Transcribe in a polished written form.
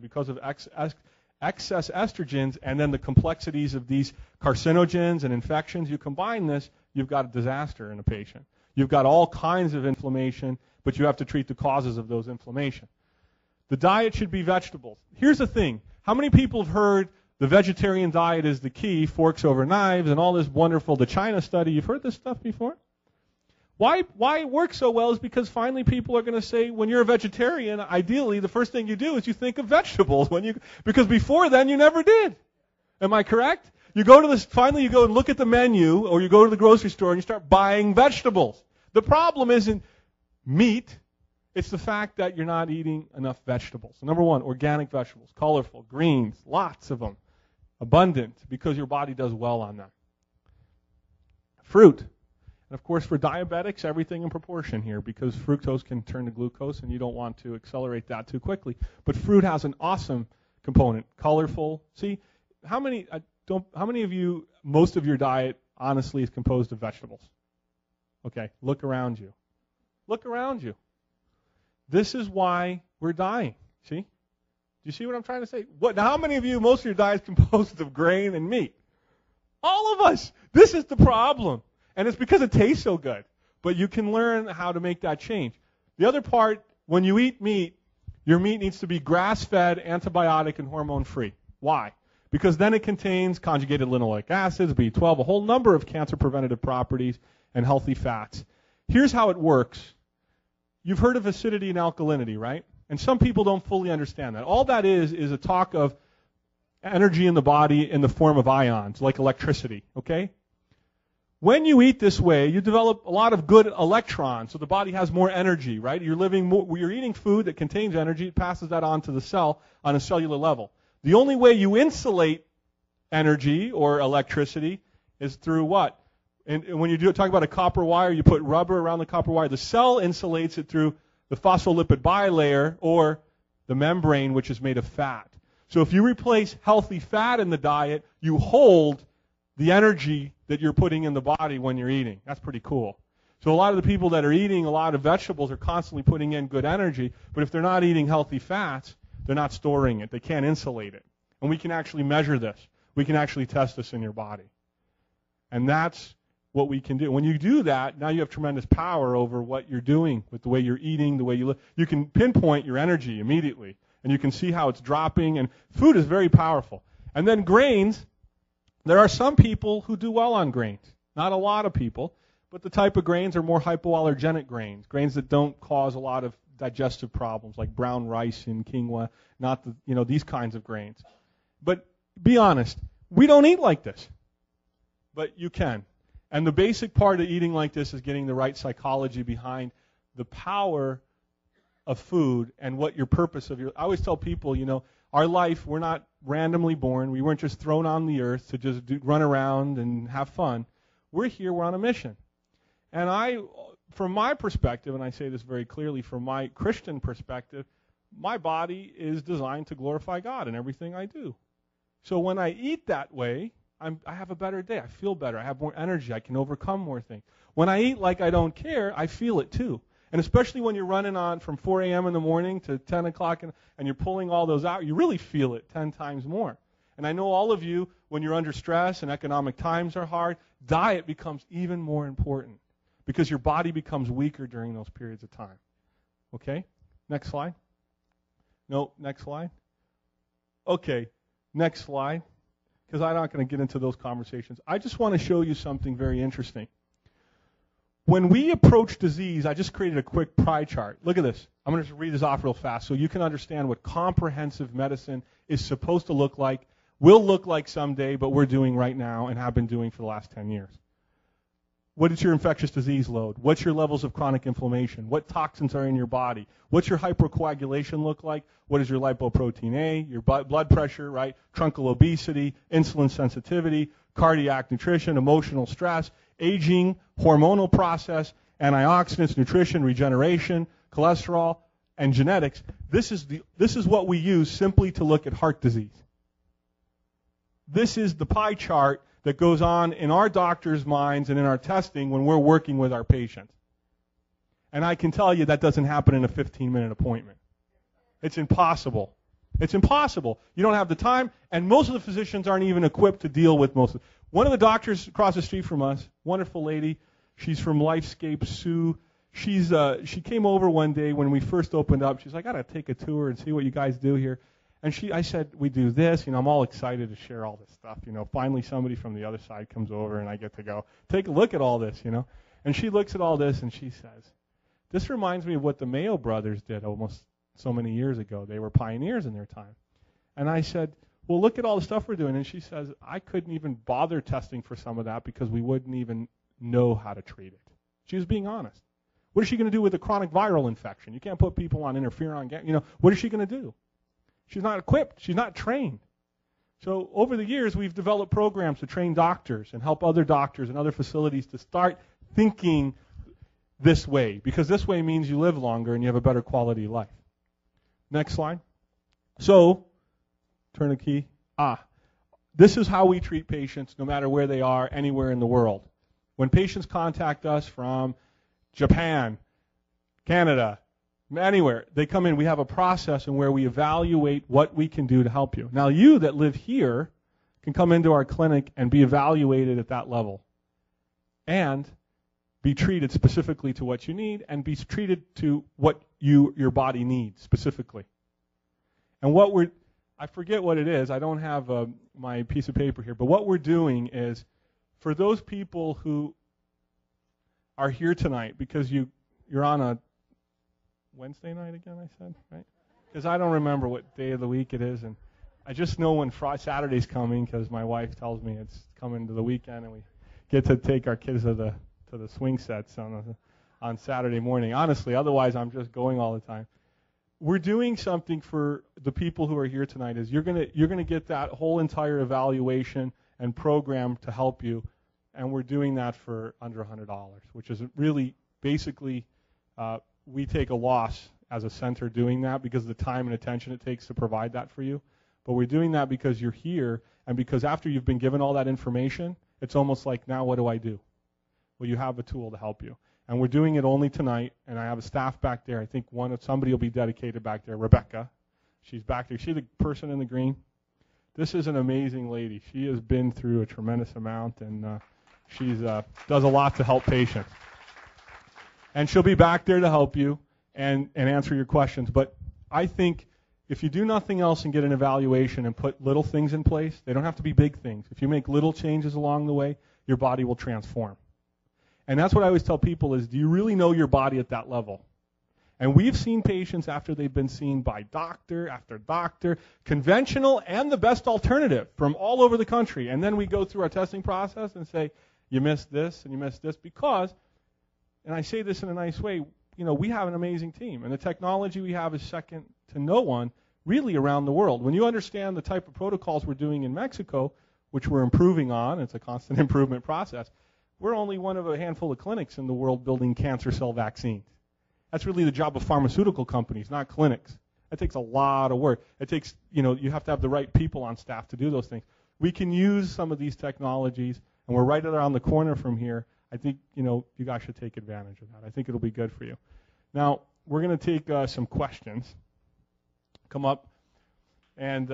because of excess estrogens and then the complexities of these carcinogens and infections. You combine this, you've got a disaster in a patient. You've got all kinds of inflammation, but you have to treat the causes of those inflammation. The diet should be vegetables. Here's the thing. How many people have heard the vegetarian diet is the key, forks over knives, and all this wonderful, the China study? You've heard this stuff before? Why it works so well is because finally people are going to say, when you're a vegetarian, ideally the first thing you do is you think of vegetables, because before then you never did. Am I correct? Finally you go and look at the menu, or you go to the grocery store and you start buying vegetables. The problem isn't meat, it's the fact that you're not eating enough vegetables. So number one, organic vegetables, colorful, greens, lots of them, abundant, because your body does well on them. Fruit. And of course, for diabetics, everything in proportion here, because fructose can turn to glucose, and you don't want to accelerate that too quickly. But fruit has an awesome component, colorful. See, how many of you, most of your diet, honestly, is composed of vegetables? Okay, look around you. Look around you. This is why we're dying. See? Do you see what I'm trying to say? Now, how many of you, most of your diet is composed of grain and meat? All of us. This is the problem. And it's because it tastes so good. But you can learn how to make that change. The other part, when you eat meat, your meat needs to be grass-fed, antibiotic, and hormone-free. Why? Because then it contains conjugated linoleic acids, B12, a whole number of cancer-preventative properties, and healthy fats. Here's how it works. You've heard of acidity and alkalinity, right? And some people don't fully understand that. All that is a talk of energy in the body in the form of ions, like electricity, okay? When you eat this way, you develop a lot of good electrons, so the body has more energy, right? You're eating food that contains energy, it passes that on to the cell on a cellular level. The only way you insulate energy or electricity is through what? And when you talk about a copper wire, you put rubber around the copper wire. The cell insulates it through the phospholipid bilayer or the membrane, which is made of fat. So if you replace healthy fat in the diet, you hold the energy that you're putting in the body when you're eating. That's pretty cool. So a lot of the people that are eating a lot of vegetables are constantly putting in good energy, but if they're not eating healthy fats, they're not storing it. They can't insulate it. And we can actually measure this. We can actually test this in your body. And that's what we can do. When you do that, now you have tremendous power over what you're doing with the way you're eating, the way you live. You can pinpoint your energy immediately, and you can see how it's dropping. And food is very powerful. And then grains, there are some people who do well on grains. Not a lot of people, but the type of grains are more hypoallergenic grains, grains that don't cause a lot of digestive problems like brown rice and quinoa, not these kinds of grains. But be honest, we don't eat like this. But you can. And the basic part of eating like this is getting the right psychology behind the power of food and what your purpose of I always tell people, our life, we're not randomly born. We weren't just thrown on the earth to just run around and have fun. We're here, we're on a mission. And from my perspective, and I say this very clearly, from my Christian perspective, my body is designed to glorify God in everything I do. So when I eat that way, I have a better day. I feel better. I have more energy. I can overcome more things. When I eat like I don't care, I feel it too. And especially when you're running on from 4 a.m. in the morning to 10 o'clock and you're pulling all those out, you really feel it 10 times more. And I know all of you, when you're under stress and economic times are hard, diet becomes even more important because your body becomes weaker during those periods of time. Okay? Next slide. No, next slide. Okay, next slide. Because I'm not going to get into those conversations. I just want to show you something very interesting. When we approach disease, I just created a quick pie chart. Look at this. I'm going to just read this off real fast so you can understand what comprehensive medicine is supposed to look like, will look like someday, but we're doing right now and have been doing for the last 10 years. What is your infectious disease load? What's your levels of chronic inflammation? What toxins are in your body? What's your hypercoagulation look like? What is your lipoprotein A? Your blood pressure, right? Truncal obesity, insulin sensitivity, cardiac nutrition, emotional stress, aging, hormonal process, antioxidants, nutrition, regeneration, cholesterol, and genetics. This is what we use simply to look at heart disease. This is the pie chart that goes on in our doctors' minds and in our testing when we're working with our patients. And I can tell you that doesn't happen in a 15-minute appointment. It's impossible. It's impossible. You don't have the time, and most of the physicians aren't even equipped to deal with most of it. One of the doctors across the street from us, wonderful lady, she's from Lifescape, Sue. She came over one day when we first opened up. She's like, I got to take a tour and see what you guys do here. And I said, we do this. I'm all excited to share all this stuff. Finally somebody from the other side comes over and I get to go take a look at all this, And she looks at all this and she says, this reminds me of what the Mayo brothers did almost so many years ago. They were pioneers in their time. And I said, well, look at all the stuff we're doing. And she says, I couldn't even bother testing for some of that because we wouldn't even know how to treat it. She was being honest. What is she going to do with a chronic viral infection? You can't put people on interferon. What is she going to do? She's not equipped. She's not trained. So over the years, we've developed programs to train doctors and help other doctors and other facilities to start thinking this way, because this way means you live longer and you have a better quality of life. Next slide. So, turn the key. This is how we treat patients no matter where they are, anywhere in the world. When patients contact us from Japan, Canada, anywhere, they come in, we have a process in where we evaluate what we can do to help you. Now, you that live here can come into our clinic and be evaluated at that level and be treated specifically to what you need and be treated to what your body needs specifically. And I forget what it is. I don't have my piece of paper here, but what we're doing is for those people who are here tonight, because you're on a Wednesday night again, I said, right? Because I don't remember what day of the week it is, and I just know when Saturday's coming because my wife tells me it's coming to the weekend, and we get to take our kids to the swing sets on Saturday morning. Honestly, otherwise I'm just going all the time. We're doing something for the people who are here tonight. Is you're gonna get that whole entire evaluation and program to help you, and we're doing that for under $100, which is really basically. We take a loss as a center doing that because of the time and attention it takes to provide that for you. But we're doing that because you're here and because after you've been given all that information, it's almost like, now what do I do? Well, you have a tool to help you. And we're doing it only tonight, and I have a staff back there. I think somebody will be dedicated back there. Rebecca, she's back there. She's the person in the green. This is an amazing lady. She has been through a tremendous amount, and she does a lot to help patients. And she'll be back there to help you and answer your questions. But I think if you do nothing else and get an evaluation and put little things in place, they don't have to be big things. If you make little changes along the way, your body will transform. And that's what I always tell people is, do you really know your body at that level? And we've seen patients after they've been seen by doctor after doctor, conventional and the best alternative from all over the country. And then we go through our testing process and say, you missed this and you missed this because, and I say this in a nice way, we have an amazing team. And the technology we have is second to no one really around the world. When you understand the type of protocols we're doing in Mexico, which we're improving on, it's a constant improvement process, we're only one of a handful of clinics in the world building cancer cell vaccines. That's really the job of pharmaceutical companies, not clinics. That takes a lot of work. It takes, you have to have the right people on staff to do those things. We can use some of these technologies, and we're right around the corner from here. I think, you guys should take advantage of that. I think it'll be good for you. Now, we're going to take some questions. Come up. And